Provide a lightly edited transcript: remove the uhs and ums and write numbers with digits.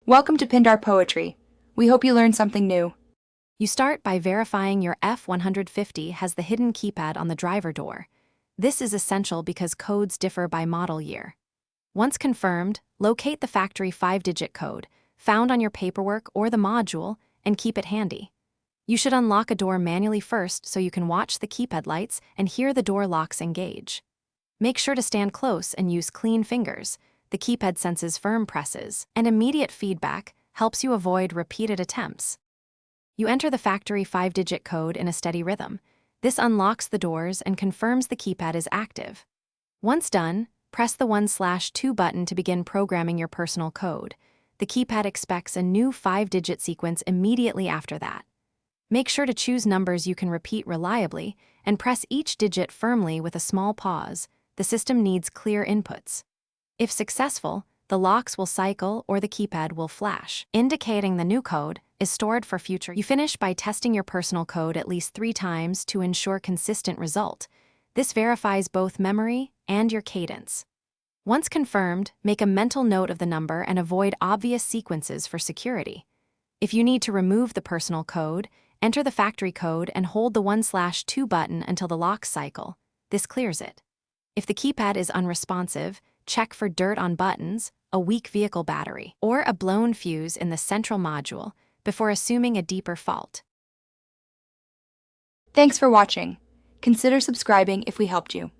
Welcome to Pindar Poetry. We hope you learned something new. You start by verifying your F150 has the hidden keypad on the driver door. This is essential because codes differ by model year. Once confirmed, locate the factory 5-digit code, found on your paperwork or the module, and keep it handy. You should unlock a door manually first so you can watch the keypad lights and hear the door locks engage. Make sure to stand close and use clean fingers. The keypad senses firm presses, and immediate feedback helps you avoid repeated attempts. You enter the factory 5-digit code in a steady rhythm. This unlocks the doors and confirms the keypad is active. Once done, press the 1/2 button to begin programming your personal code. The keypad expects a new 5-digit sequence immediately after that. Make sure to choose numbers you can repeat reliably and press each digit firmly with a small pause. The system needs clear inputs. If successful, the locks will cycle or the keypad will flash, indicating the new code is stored for future. You finish by testing your personal code at least 3 times to ensure consistent result. This verifies both memory and your cadence. Once confirmed, make a mental note of the number and avoid obvious sequences for security. If you need to remove the personal code, enter the factory code and hold the 1/2 button until the locks cycle. This clears it. If the keypad is unresponsive, check for dirt on buttons, a weak vehicle battery, or a blown fuse in the central module before assuming a deeper fault. Thanks for watching. Consider subscribing if we helped you.